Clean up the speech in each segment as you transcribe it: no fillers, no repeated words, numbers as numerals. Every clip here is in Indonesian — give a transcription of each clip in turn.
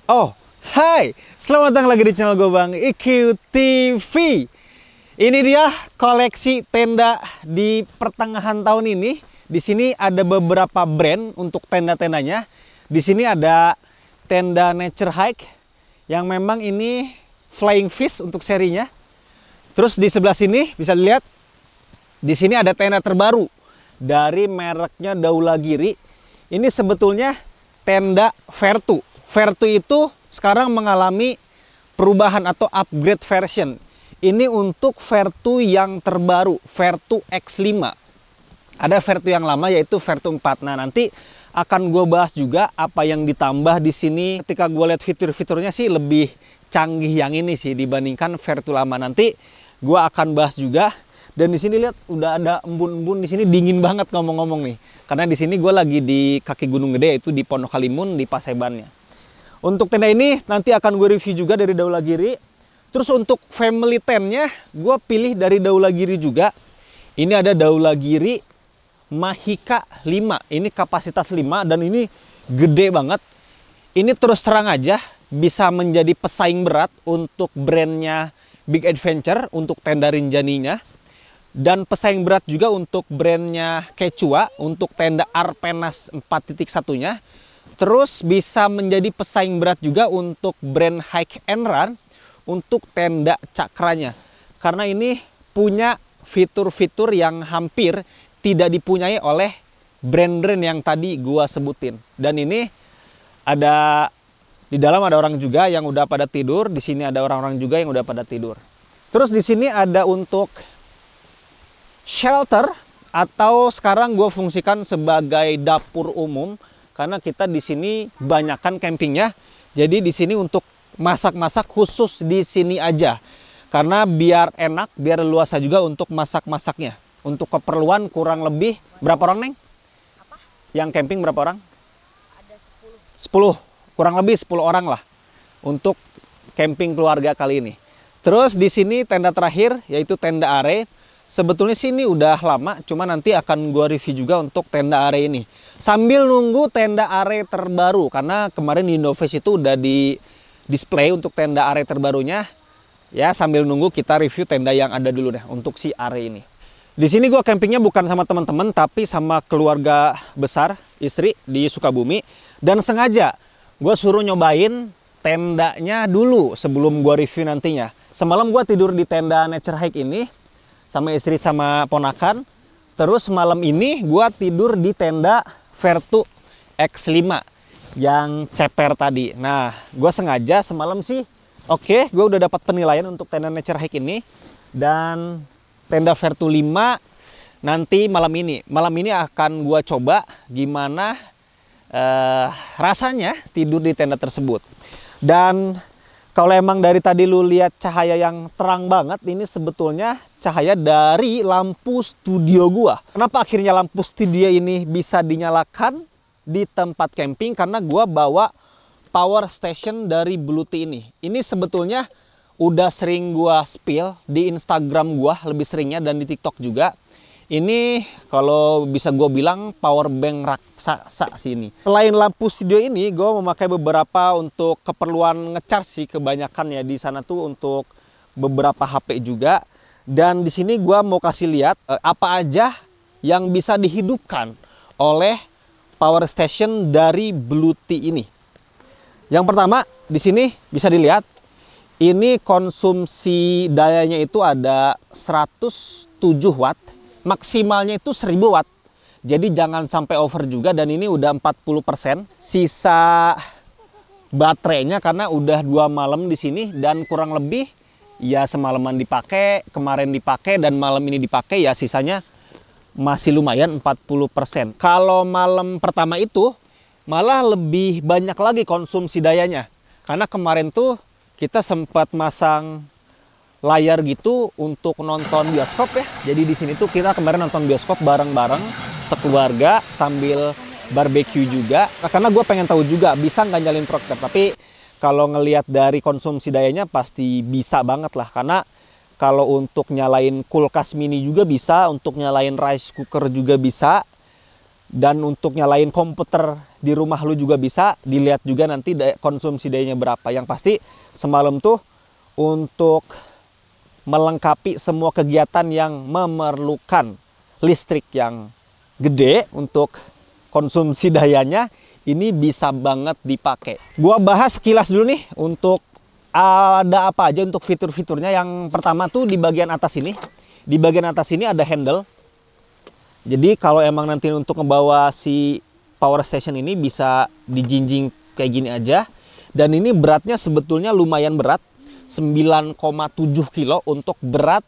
Oh, hai, selamat datang lagi di channel gue Bang IQ TV. Ini dia koleksi tenda di pertengahan tahun ini. Di sini ada beberapa brand untuk tenda-tendanya. Di sini ada tenda Nature Hike yang memang ini Flying Fish untuk serinya. Terus di sebelah sini bisa dilihat, di sini ada tenda terbaru dari mereknya Daulagiri. Ini sebetulnya tenda Vertu. Vertu itu sekarang mengalami perubahan atau upgrade version. Ini untuk Vertu yang terbaru, Vertu X5. Ada Vertu yang lama yaitu Vertu 4. Nah, nanti akan gue bahas juga apa yang ditambah di sini. Ketika gue lihat fitur-fiturnya sih lebih canggih yang ini sih dibandingkan Vertu lama. Nanti gue akan bahas juga. Dan di sini lihat udah ada embun-embun, di sini dingin banget ngomong-ngomong nih. Karena di sini gue lagi di kaki Gunung Gede, yaitu di Pondok Halimun di Pasebannya. Untuk tenda ini nanti akan gue review juga dari Daulagiri. Terus untuk family tent-nya gue pilih dari Daulagiri juga. Ini ada Daulagiri Mahika 5. Ini kapasitas 5 dan ini gede banget. Ini terus terang aja bisa menjadi pesaing berat untuk brandnya Big Adventure untuk tenda Rinjaninya. Dan pesaing berat juga untuk brandnya Quechua untuk tenda Arpenas 4.1-nya. Terus bisa menjadi pesaing berat juga untuk brand Hike and Run untuk tenda Cakranya. Karena ini punya fitur-fitur yang hampir tidak dipunyai oleh brand-brand yang tadi gua sebutin. Dan ini ada di dalam ada orang juga yang udah pada tidur, di sini ada orang-orang juga yang udah pada tidur. Terus di sini ada untuk shelter atau sekarang gue fungsikan sebagai dapur umum karena kita di sini banyakkan campingnya. Jadi di sini untuk masak-masak khusus di sini aja. Karena biar enak, biar luasa juga untuk masak-masaknya. Untuk keperluan kurang lebih berapa orang, Neng? Apa? Yang camping berapa orang? Ada 10. Kurang lebih 10 orang lah untuk camping keluarga kali ini. Terus di sini tenda terakhir yaitu tenda are. Sebetulnya sih ini udah lama, cuma nanti akan gua review juga untuk tenda are ini. Sambil nunggu tenda are terbaru, karena kemarin di Indofest itu udah di display untuk tenda are terbarunya. Ya, sambil nunggu kita review tenda yang ada dulu deh untuk si are ini. Di sini gua campingnya bukan sama teman-teman, tapi sama keluarga besar, istri di Sukabumi. Dan sengaja gua suruh nyobain tendanya dulu sebelum gua review nantinya. Semalam gua tidur di tenda Nature Hike ini sama istri sama ponakan. Terus malam ini gua tidur di tenda Vertu X5 yang ceper tadi. Nah, gua sengaja semalam sih oke, gua udah dapat penilaian untuk tenda Nature Hike ini. Dan tenda Vertu 5 nanti malam ini. Malam ini akan gua coba gimana rasanya tidur di tenda tersebut. Dan kalau emang dari tadi lu lihat cahaya yang terang banget, ini sebetulnya cahaya dari lampu studio gua. Kenapa akhirnya lampu studio ini bisa dinyalakan di tempat camping? Karena gua bawa power station dari Bluetooth ini. Ini sebetulnya udah sering gua spill di Instagram gua, lebih seringnya, dan di TikTok juga. Ini kalau bisa gue bilang power bank raksasa sih ini. Selain lampu studio ini, gue memakai beberapa untuk keperluan ngecharge sih kebanyakan ya. Di sana tuh untuk beberapa HP juga. Dan di sini gue mau kasih lihat apa aja yang bisa dihidupkan oleh power station dari Bluetooth ini. Yang pertama di sini bisa dilihat, ini konsumsi dayanya itu ada 107 watt. Maksimalnya itu 1000 watt. Jadi jangan sampai over juga. Dan ini udah 40% sisa baterainya karena udah 2 malam di sini. Dan kurang lebih ya semalaman dipakai, kemarin dipakai, dan malam ini dipakai, ya sisanya masih lumayan 40%. Kalau malam pertama itu malah lebih banyak lagi konsumsi dayanya. Karena kemarin tuh kita sempat masang layar gitu untuk nonton bioskop ya. Jadi di sini tuh kita kemarin nonton bioskop bareng-bareng sekeluarga sambil barbecue juga. Nah, karena gue pengen tahu juga bisa nggak nyalin proyektor. Tapi kalau ngelihat dari konsumsi dayanya pasti bisa banget lah. Karena kalau untuk nyalain kulkas mini juga bisa, untuk nyalain rice cooker juga bisa. Dan untuk nyalain komputer di rumah lu juga bisa. Dilihat juga nanti konsumsi dayanya berapa. Yang pasti semalam tuh untuk melengkapi semua kegiatan yang memerlukan listrik yang gede untuk konsumsi dayanya, ini bisa banget dipakai. Gua bahas sekilas dulu nih untuk ada apa aja untuk fitur-fiturnya. Yang pertama tuh di bagian atas ini. Di bagian atas ini ada handle. Jadi kalau emang nanti untuk ngebawa si power station ini bisa dijinjing kayak gini aja. Dan ini beratnya sebetulnya lumayan berat. 9,7 kilo untuk berat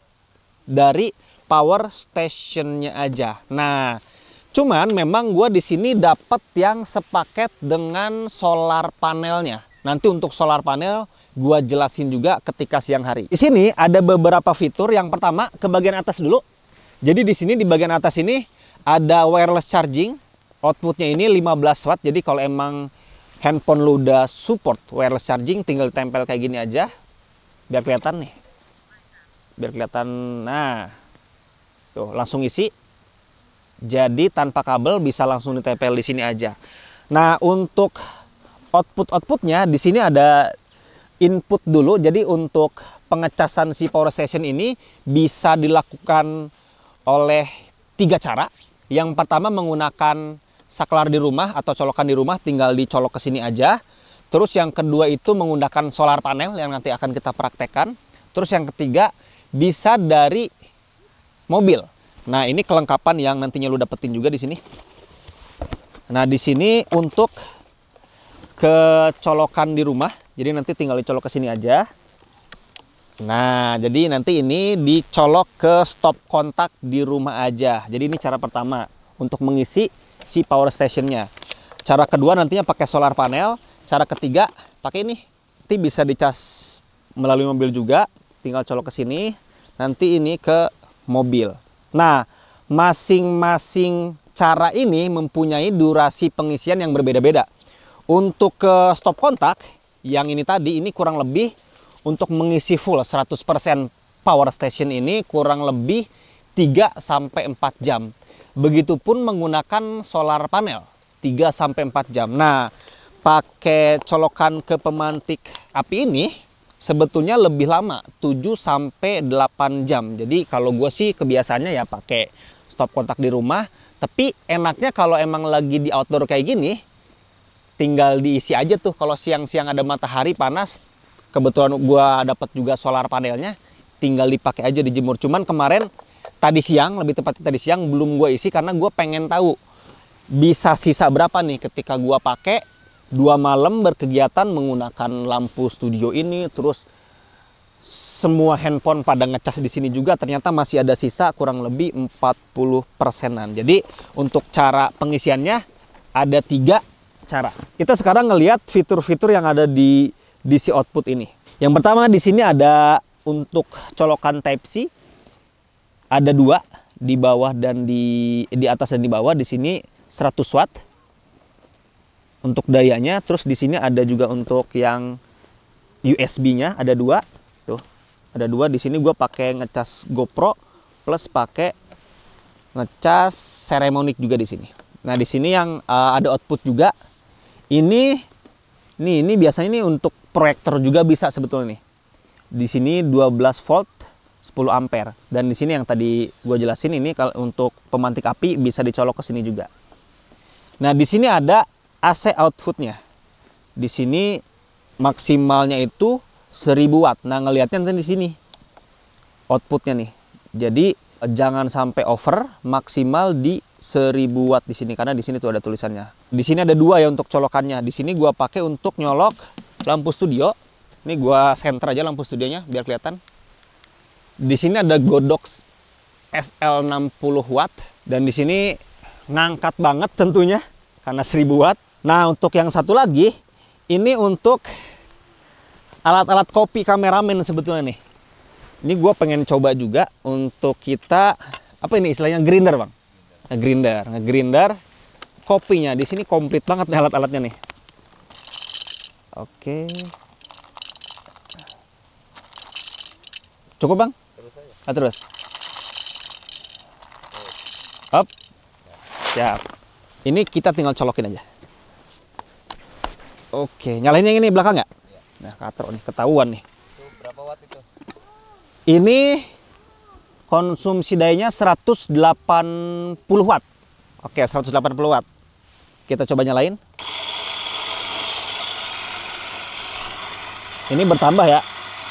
dari power stationnya aja. Nah, cuman memang gue di sini dapat yang sepaket dengan solar panelnya. Nanti untuk solar panel gue jelasin juga ketika siang hari. Di sini ada beberapa fitur. Yang pertama ke bagian atas dulu. Jadi di sini di bagian atas ini ada wireless charging. Outputnya ini 15 watt. Jadi kalau emang handphone lu udah support wireless charging, tinggal tempel kayak gini aja. Biar kelihatan nih. Biar kelihatan. Nah, tuh langsung isi. Jadi tanpa kabel bisa langsung ditempel di sini aja. Nah, untuk outputnya di sini ada input dulu. Jadi untuk pengecasan si power station ini bisa dilakukan oleh 3 cara. Yang pertama menggunakan saklar di rumah atau colokan di rumah, tinggal dicolok ke sini aja. Terus yang kedua itu menggunakan solar panel yang nanti akan kita praktekkan. Terus yang ketiga bisa dari mobil. Nah, ini kelengkapan yang nantinya lu dapetin juga di sini. Nah, di sini untuk kecolokan di rumah. Jadi nanti tinggal dicolok ke sini aja. Nah, jadi nanti ini dicolok ke stop kontak di rumah aja. Jadi ini cara pertama untuk mengisi si power stationnya. Cara kedua nantinya pakai solar panel. Cara ketiga pakai ini. Nanti bisa dicas melalui mobil juga. Tinggal colok ke sini. Nanti ini ke mobil. Nah, masing-masing cara ini mempunyai durasi pengisian yang berbeda-beda. Untuk ke stop kontak, yang ini tadi, ini kurang lebih untuk mengisi full 100% power station ini kurang lebih 3-4 jam. Begitupun menggunakan solar panel, 3-4 jam. Nah, pakai colokan ke pemantik api ini sebetulnya lebih lama, 7-8 jam. Jadi kalau gue sih kebiasaannya ya pakai stop kontak di rumah. Tapi enaknya kalau emang lagi di outdoor kayak gini, tinggal diisi aja tuh. Kalau siang-siang ada matahari panas, kebetulan gue dapat juga solar panelnya, tinggal dipakai aja dijemur. Cuman kemarin tadi siang, lebih tepatnya tadi siang belum gue isi karena gue pengen tahu bisa sisa berapa nih ketika gue pakai 2 malam berkegiatan menggunakan lampu studio ini, terus semua handphone pada ngecas di sini juga, ternyata masih ada sisa kurang lebih 40%-an. Jadi untuk cara pengisiannya ada 3 cara. Kita sekarang ngelihat fitur-fitur yang ada di DC output ini. Yang pertama di sini ada untuk colokan Type C. Ada 2 di bawah dan di atas dan di bawah. Di sini 100 watt untuk dayanya. Terus di sini ada juga untuk yang USB-nya ada 2. Tuh, ada 2. Di sini gue pakai ngecas GoPro plus pakai ngecas Ceramic juga di sini. Nah, di sini yang ada output juga. Ini biasanya ini untuk proyektor juga bisa sebetulnya nih. Di sini 12 volt 10 ampere. Dan di sini yang tadi gue jelasin ini kalau untuk pemantik api bisa dicolok ke sini juga. Nah, di sini ada AC outputnya. Di sini maksimalnya itu 1000 watt. Nah, ngelihatnya nanti di sini outputnya nih. Jadi jangan sampai over, maksimal di 1000 watt di sini karena di sini tuh ada tulisannya. Di sini ada 2 ya untuk colokannya. Di sini gua pakai untuk nyolok lampu studio. Ini gua senter aja lampu studionya biar kelihatan. Di sini ada Godox SL60 watt dan di sini ngangkat banget tentunya karena 1000 watt. Nah, untuk yang satu lagi ini untuk alat-alat kopi kameramen sebetulnya nih. Ini gua pengen coba juga untuk kita apa ini istilahnya grinder, Bang. Ngegrinder kopinya. Di sini komplit banget nih alat-alatnya nih. Oke. Cukup, Bang? Terus aja. Terus. Hop. Siap. Ini kita tinggal colokin aja. Oke, nyalain yang ini belakang nggak? Nah, katro nih, ketahuan nih. Itu berapa watt itu? Ini konsumsi dayanya 180 watt. Oke, 180 watt. Kita coba nyalain. Ini bertambah ya.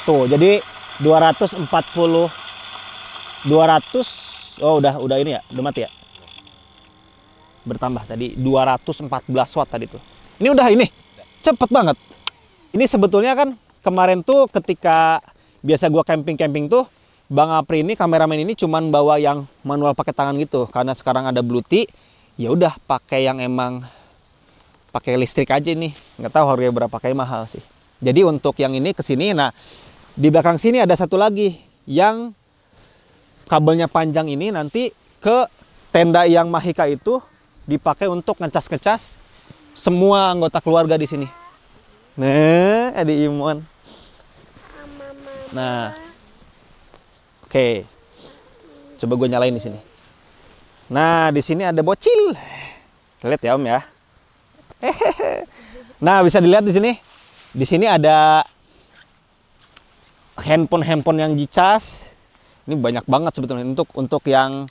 Tuh, jadi 200. Oh, udah ini ya, udah mati ya. Bertambah tadi 214 watt tadi tuh. Ini udah ini. Cepet banget. Ini sebetulnya kan kemarin tuh ketika biasa gua camping tuh, Bang Apri ini kameramen ini cuman bawa yang manual pakai tangan gitu. Karena sekarang ada Bluetooth, ya udah pakai yang emang pakai listrik aja nih. Nggak tahu harganya berapa, kayak mahal sih. Jadi untuk yang ini ke sini, nah di belakang sini ada satu lagi yang kabelnya panjang ini nanti ke tenda yang Mahika itu dipakai untuk ngecas-ngecas semua anggota keluarga di sini. Nah, Adi Imon. Nah, oke. Coba gue nyalain di sini. Nah, di sini ada bocil. Lihat ya Om ya. Nah, bisa dilihat di sini. Di sini ada handphone yang dicas. Ini banyak banget sebetulnya untuk yang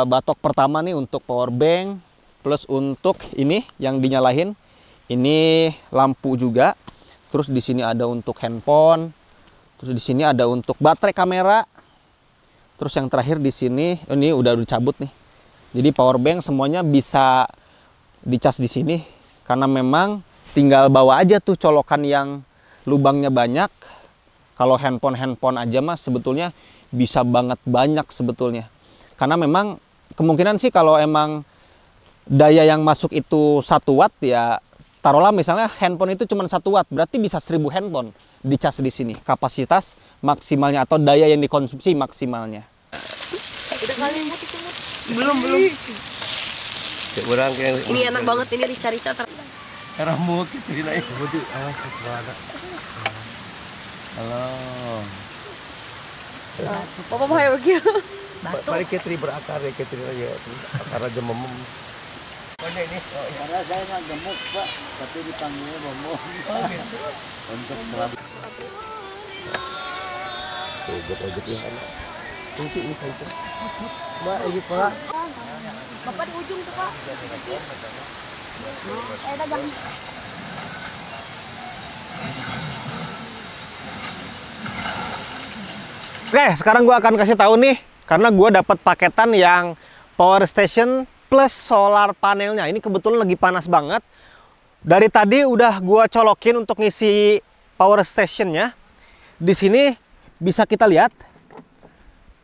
batok pertama nih, untuk power bank. Plus untuk ini yang dinyalain, ini lampu juga. Terus di sini ada untuk handphone. Terus di sini ada untuk baterai kamera. Terus yang terakhir di sini, ini udah dicabut nih. Jadi power bank semuanya bisa dicas di sini. Karena memang tinggal bawa aja tuh colokan yang lubangnya banyak. Kalau handphone aja mas sebetulnya bisa banget banyak sebetulnya. Karena memang kemungkinan sih kalau emang daya yang masuk itu 1 watt ya, taruhlah misalnya handphone itu cuma 1 watt, berarti bisa 1000 handphone dicas di sini. Kapasitas maksimalnya atau daya yang dikonsumsi maksimalnya. Udah kali Mut itu Mut? Belum. Ini enak banget, ini rica-rica. Rambut gitu naik. Awas suara. Halo. Papa mau ya pergi. Mari ketri berakar ya, ketri aja. Akar aja memem. Ini. Karena saya nggak gemuk Pak, tapi dipanggilnya bomong. Untuk selalu. Tuh, buat ya anak. Tunggu ini saya. Mbak, ini Pak. Bapak di ujung tuh Pak. Dagang. Oke, sekarang gue akan kasih tahu nih, karena gue dapat paketan yang power station plus solar panelnya. Ini kebetulan lagi panas banget. Dari tadi udah gue colokin untuk ngisi power stationnya. Di sini bisa kita lihat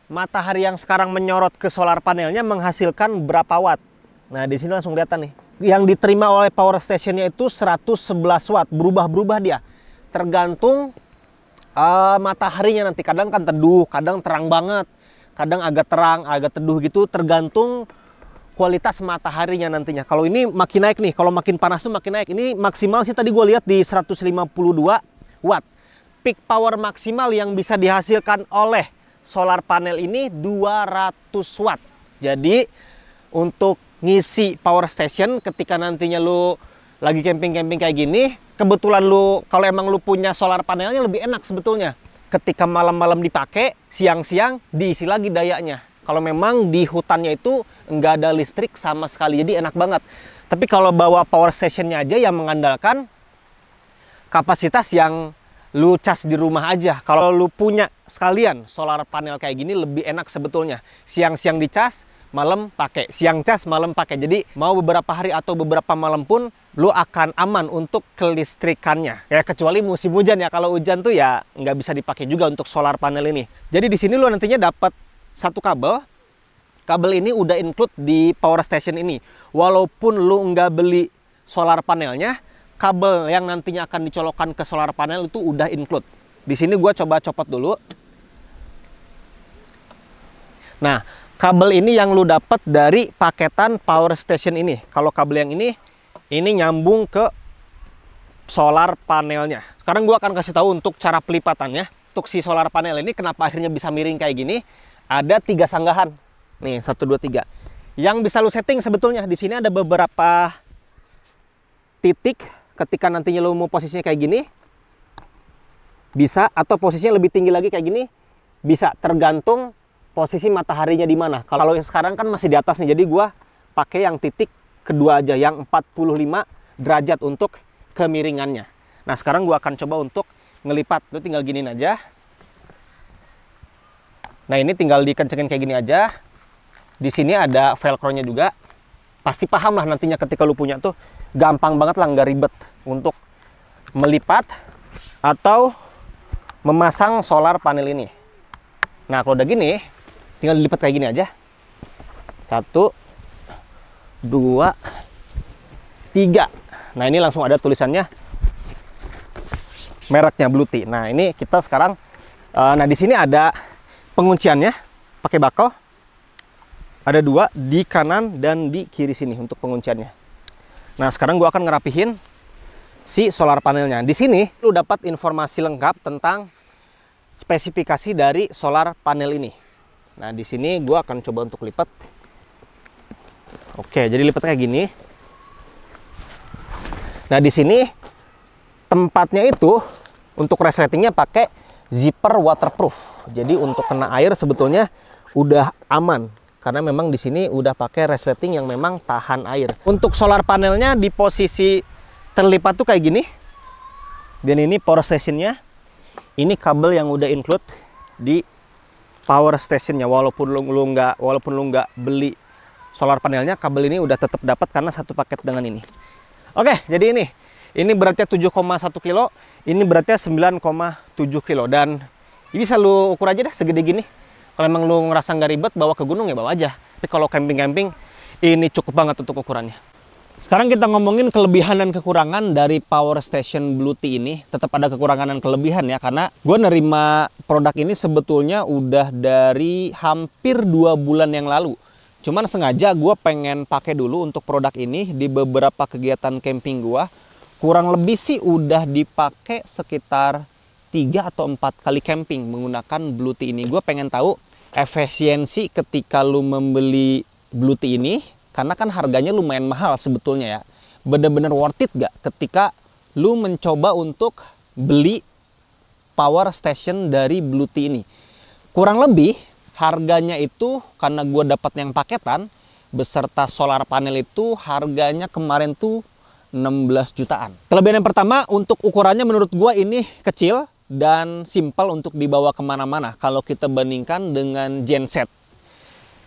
matahari yang sekarang menyorot ke solar panelnya menghasilkan berapa watt. Nah, di sini langsung kelihatan nih. Yang diterima oleh power stationnya itu 111 watt. Berubah-berubah dia. Tergantung mataharinya nanti. Kadang kan teduh, kadang terang banget. Kadang agak terang, agak teduh gitu. Tergantung kualitas mataharinya nantinya. Kalau ini makin naik nih. Kalau makin panas tuh makin naik. Ini maksimal sih tadi gue lihat di 152 watt. Peak power maksimal yang bisa dihasilkan oleh solar panel ini 200 watt. Jadi untuk ngisi power station ketika nantinya lu lagi camping-camping kayak gini, kebetulan lu kalau emang lu punya solar panelnya lebih enak sebetulnya. Ketika malam-malam dipakai, siang-siang diisi lagi dayanya. Kalau memang di hutannya itu nggak ada listrik sama sekali, jadi enak banget. Tapi kalau bawa power stationnya aja yang mengandalkan kapasitas yang lu cas di rumah aja. Kalau lu punya sekalian solar panel kayak gini lebih enak sebetulnya. Siang-siang dicas, malam pakai. Siang cas, malam pakai. Jadi mau beberapa hari atau beberapa malam pun lu akan aman untuk kelistrikannya. Ya kecuali musim hujan ya. Kalau hujan tuh ya nggak bisa dipakai juga untuk solar panel ini. Jadi di sini lu nantinya dapat satu kabel. Kabel ini udah include di power station ini. Walaupun lu nggak beli solar panelnya, kabel yang nantinya akan dicolokkan ke solar panel itu udah include. Di sini gue coba copot dulu. Nah, kabel ini yang lu dapat dari paketan power station ini. Kalau kabel yang ini nyambung ke solar panelnya. Sekarang gue akan kasih tahu untuk cara pelipatannya. Untuk si solar panel ini kenapa akhirnya bisa miring kayak gini? Ada 3 sanggahan. Nih, 1, 2, 3. yang bisa lu setting sebetulnya. Di sini ada beberapa titik ketika nantinya lu mau posisinya kayak gini. Bisa, atau posisinya lebih tinggi lagi kayak gini. Bisa, tergantung posisi mataharinya di mana. Kalau sekarang kan masih di atas nih, jadi gua pakai yang titik kedua aja, yang 45 derajat untuk kemiringannya. Nah, sekarang gua akan coba untuk ngelipat. Lu tinggal giniin aja. Nah, ini tinggal dikencengin kayak gini aja. Di sini ada velcro-nya juga. Pasti paham lah nantinya ketika lu punya tuh, gampang banget lah, nggak ribet untuk melipat atau memasang solar panel ini. Nah, kalau udah gini, tinggal dilipat kayak gini aja. 1, 2, 3. Nah, ini langsung ada tulisannya, mereknya Bluetooth. Nah, ini kita sekarang, nah di sini ada pengunciannya, pakai bakel. Ada 2 di kanan dan di kiri sini untuk pengunciannya. Nah, sekarang gua akan ngerapihin si solar panelnya. Di sini lu dapat informasi lengkap tentang spesifikasi dari solar panel ini. Nah, di sini gua akan coba untuk lipat. Oke, jadi lipat kayak gini. Nah, di sini tempatnya itu untuk resletingnya pakai zipper waterproof. Jadi untuk kena air sebetulnya udah aman. Karena memang di sini udah pakai resleting yang memang tahan air. Untuk solar panelnya di posisi terlipat tuh kayak gini. Dan ini power stationnya. Ini kabel yang udah include di power stationnya. Walaupun lu nggak beli solar panelnya, kabel ini udah tetap dapat karena satu paket dengan ini. Oke, jadi ini beratnya 7,1 kilo. Ini beratnya 9,7 kilo. Dan ini bisa lu ukur aja deh segede gini. Kalau emang lu ngerasa nggak ribet, bawa ke gunung ya bawa aja. Tapi kalau camping-camping, ini cukup banget untuk ukurannya. Sekarang kita ngomongin kelebihan dan kekurangan dari power station Bluetooth ini. Tetap ada kekurangan dan kelebihan ya, karena gue nerima produk ini sebetulnya udah dari hampir 2 bulan yang lalu. Cuman sengaja gue pengen pakai dulu untuk produk ini di beberapa kegiatan camping gue. Kurang lebih sih udah dipakai sekitar 3 atau 4 kali camping menggunakan Bluetooth ini. Gue pengen tahu efisiensi ketika lu membeli Bluetooth ini, karena kan harganya lumayan mahal sebetulnya ya. Bener-bener worth it gak ketika lu mencoba untuk beli power station dari Bluetooth ini? Kurang lebih harganya itu, karena gue dapat yang paketan beserta solar panel itu, harganya kemarin tuh 16 jutaan. Kelebihan yang pertama, untuk ukurannya menurut gue ini kecil dan simple untuk dibawa kemana-mana kalau kita bandingkan dengan genset.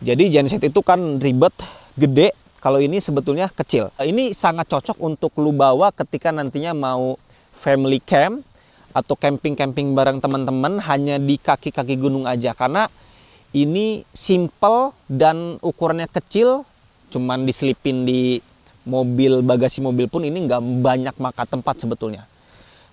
Jadi genset itu kan ribet, gede. Kalau ini sebetulnya kecil. Ini sangat cocok untuk lu bawa ketika nantinya mau family camp atau camping-camping bareng teman-teman hanya di kaki-kaki gunung aja. Karena ini simple dan ukurannya kecil, cuman diselipin di mobil, bagasi mobil pun ini nggak banyak makan tempat sebetulnya.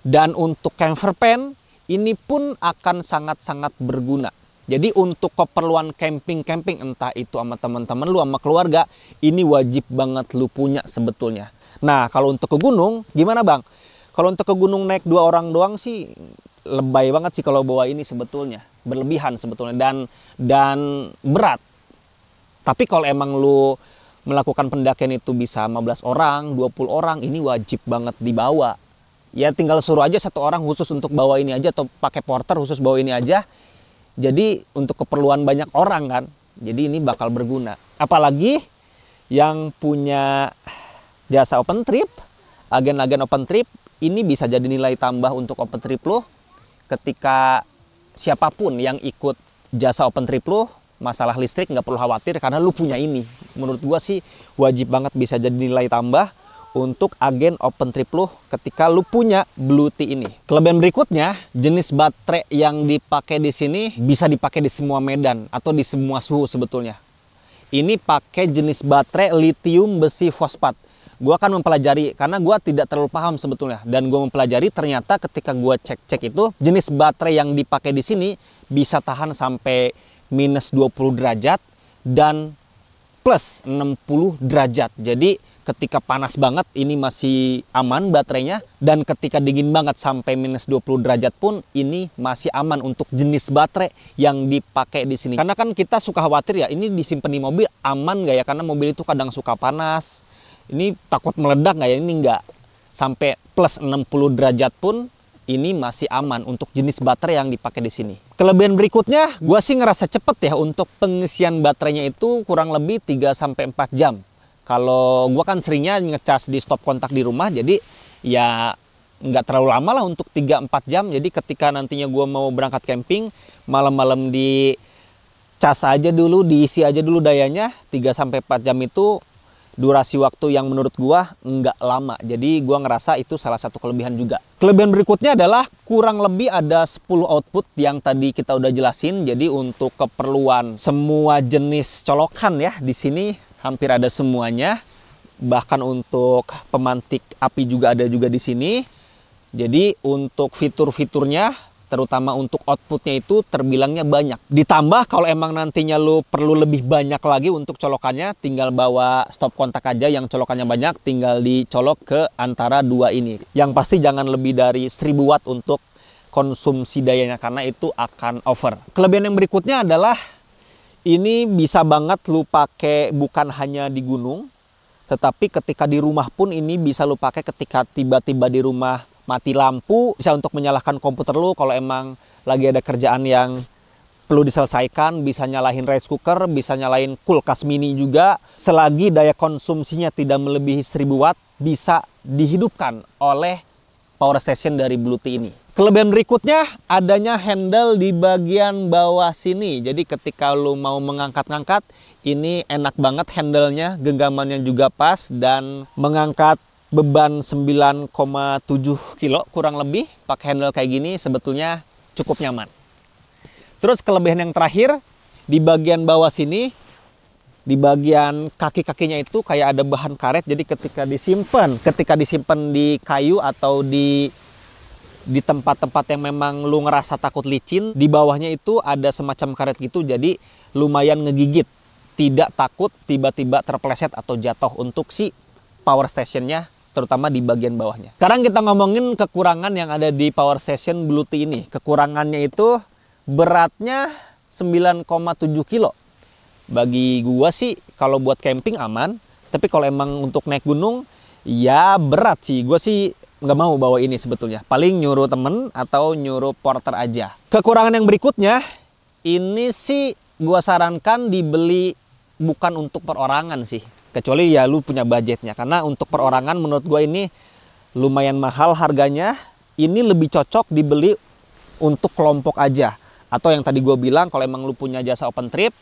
Dan untuk camper van ini pun akan sangat-sangat berguna. Jadi untuk keperluan camping-camping, entah itu sama teman-teman lu, sama keluarga, ini wajib banget lu punya sebetulnya. Nah, kalau untuk ke gunung, gimana bang? Kalau untuk ke gunung naik 2 orang doang sih, lebay banget sih kalau bawa ini sebetulnya. Berlebihan sebetulnya dan berat. Tapi kalau emang lu melakukan pendakian itu bisa 15 orang, 20 orang, ini wajib banget dibawa. Ya tinggal suruh aja 1 orang khusus untuk bawa ini aja, atau pakai porter khusus bawa ini aja. Jadi untuk keperluan banyak orang kan, jadi ini bakal berguna. Apalagi yang punya jasa open trip, agen-agen open trip, ini bisa jadi nilai tambah untuk open trip lo. Ketika siapapun yang ikut jasa open trip lo, masalah listrik nggak perlu khawatir karena lu punya ini. Menurut gua sih wajib banget bisa jadi nilai tambah untuk agen open trip lu ketika lu punya Bluetooth ini. Kelebihan berikutnya, jenis baterai yang dipakai di sini bisa dipakai di semua medan atau di semua suhu sebetulnya. Ini pakai jenis baterai lithium besi fosfat. Gua akan mempelajari karena gua tidak terlalu paham sebetulnya, dan gua mempelajari ternyata ketika gua cek-cek itu jenis baterai yang dipakai di sini bisa tahan sampai minus 20 derajat dan plus 60 derajat. Jadi ketika panas banget ini masih aman baterainya, dan ketika dingin banget sampai minus 20 derajat pun ini masih aman untuk jenis baterai yang dipakai di sini. Karena kan kita suka khawatir ya, ini disimpan di mobil aman nggak ya, karena mobil itu kadang suka panas, ini takut meledak nggak ya. Ini nggak, sampai plus 60 derajat pun ini masih aman untuk jenis baterai yang dipakai di sini. Kelebihan berikutnya, gue sih ngerasa cepet ya untuk pengisian baterainya itu kurang lebih 3-4 jam. Kalau gue kan seringnya ngecas di stop kontak di rumah, jadi ya nggak terlalu lama lah untuk 3-4 jam. Jadi ketika nantinya gue mau berangkat camping, malam-malam di cas aja dulu, diisi aja dulu dayanya, 3-4 jam itu durasi waktu yang menurut gua nggak lama. Jadi gua ngerasa itu salah satu kelebihan juga. Kelebihan berikutnya adalah kurang lebih ada 10 output yang tadi kita udah jelasin. Jadi untuk keperluan semua jenis colokan ya, di sini hampir ada semuanya. Bahkan untuk pemantik api juga ada juga di sini. Jadi untuk fitur-fiturnya, terutama untuk outputnya itu terbilangnya banyak. Ditambah kalau emang nantinya lu perlu lebih banyak lagi untuk colokannya, tinggal bawa stop kontak aja yang colokannya banyak, tinggal dicolok ke antara dua ini. Yang pasti jangan lebih dari 1000 watt untuk konsumsi dayanya, karena itu akan over. Kelebihan yang berikutnya adalah ini bisa banget lu pakai bukan hanya di gunung, tetapi ketika di rumah pun ini bisa lu pakai ketika tiba-tiba di rumah mati lampu, bisa untuk menyalakan komputer lu kalau emang lagi ada kerjaan yang perlu diselesaikan, bisa nyalain rice cooker, bisa nyalain kulkas mini juga. Selagi daya konsumsinya tidak melebihi 1000 watt, bisa dihidupkan oleh power station dari Bluetooth ini. Kelebihan berikutnya adanya handle di bagian bawah sini. Jadi ketika lu mau mengangkat-ngangkat, ini enak banget handle-nya, genggamannya juga pas, dan mengangkat beban 9,7 kilo kurang lebih pakai handle kayak gini sebetulnya cukup nyaman. Terus kelebihan yang terakhir, di bagian bawah sini, di bagian kaki-kakinya itu kayak ada bahan karet. Jadi ketika disimpan di kayu atau di tempat-tempat yang memang lu ngerasa takut licin, di bawahnya itu ada semacam karet gitu, jadi lumayan ngegigit, tidak takut tiba-tiba terpeleset atau jatuh untuk si power stationnya, terutama di bagian bawahnya. Sekarang kita ngomongin kekurangan yang ada di power station Bluetooth ini. Kekurangannya itu beratnya 9,7 kilo. Bagi gua sih kalau buat camping aman, tapi kalau emang untuk naik gunung ya berat sih. Gua sih nggak mau bawa ini sebetulnya. Paling nyuruh temen atau nyuruh porter aja. Kekurangan yang berikutnya, ini sih gua sarankan dibeli bukan untuk perorangan sih. Kecuali ya lu punya budgetnya, karena untuk perorangan menurut gue ini lumayan mahal harganya. Ini lebih cocok dibeli untuk kelompok aja, atau yang tadi gue bilang kalau emang lu punya jasa open trip,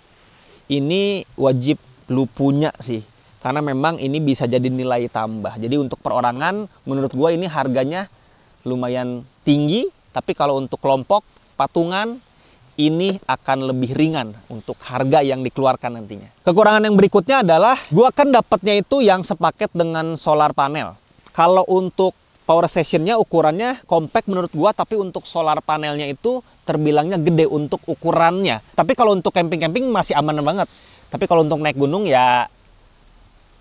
ini wajib lu punya sih, karena memang ini bisa jadi nilai tambah. Jadi untuk perorangan menurut gue ini harganya lumayan tinggi, tapi kalau untuk kelompok patungan ini akan lebih ringan untuk harga yang dikeluarkan nantinya. Kekurangan yang berikutnya adalah gua kan dapatnya itu yang sepaket dengan solar panel. Kalau untuk power stationnya ukurannya compact menurut gua, tapi untuk solar panelnya itu terbilangnya gede untuk ukurannya. Tapi kalau untuk camping-camping masih aman banget. Tapi kalau untuk naik gunung ya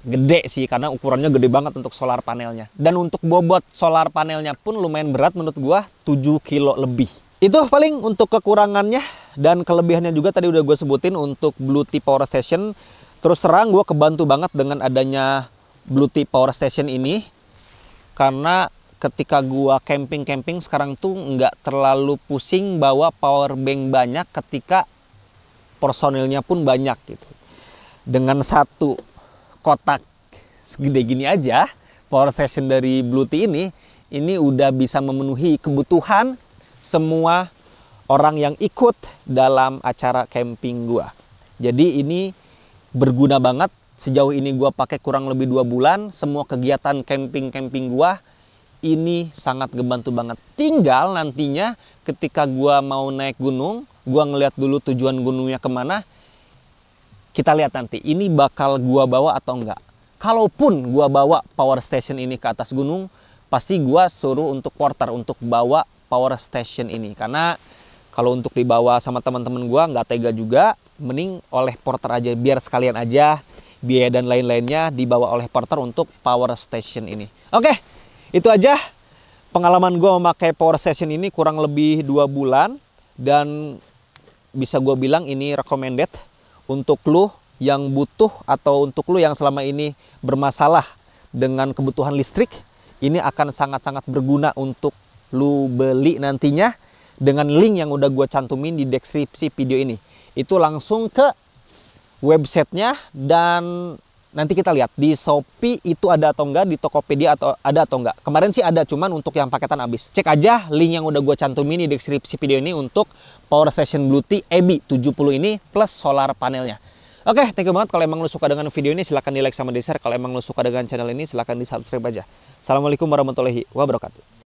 gede sih, karena ukurannya gede banget untuk solar panelnya. Dan untuk bobot solar panelnya pun lumayan berat menurut gua, 7 kilo lebih. Itu paling untuk kekurangannya, dan kelebihannya juga tadi udah gue sebutin untuk Bluetooth Power Station. Terus terang gue kebantu banget dengan adanya Bluetooth Power Station ini, karena ketika gue camping-camping sekarang tuh nggak terlalu pusing bawa power bank banyak ketika personilnya pun banyak gitu. Dengan satu kotak segede gini aja, Power Station dari Bluetooth ini udah bisa memenuhi kebutuhan semua orang yang ikut dalam acara camping gua. Jadi ini berguna banget. Sejauh ini gua pakai kurang lebih 2 bulan. Semua kegiatan camping gua ini sangat ngebantu banget. Tinggal nantinya ketika gua mau naik gunung, gua ngeliat dulu tujuan gunungnya kemana. Kita lihat nanti ini bakal gua bawa atau enggak. Kalaupun gua bawa power station ini ke atas gunung, pasti gua suruh untuk porter untuk bawa power station ini, karena kalau untuk dibawa sama teman-teman gua nggak tega juga, mending oleh porter aja, biar sekalian aja biaya dan lain-lainnya dibawa oleh partner untuk power station ini. Oke, itu aja pengalaman gue memakai power station ini kurang lebih 2 bulan. Dan bisa gue bilang ini recommended untuk lu yang butuh atau untuk lu yang selama ini bermasalah dengan kebutuhan listrik. Ini akan sangat-sangat berguna untuk lu beli nantinya dengan link yang udah gue cantumin di deskripsi video ini. Itu langsung ke websitenya dan nanti kita lihat di Shopee itu ada atau enggak, di Tokopedia atau ada atau enggak. Kemarin sih ada, cuman untuk yang paketan habis. Cek aja link yang udah gue cantumin di deskripsi video ini untuk Power Station Bluetooth EBI 70 ini plus solar panelnya. Oke, thank you banget. Kalau emang lu suka dengan video ini silahkan di like sama di share. Kalau emang lu suka dengan channel ini silahkan di subscribe aja. Assalamualaikum warahmatullahi wabarakatuh.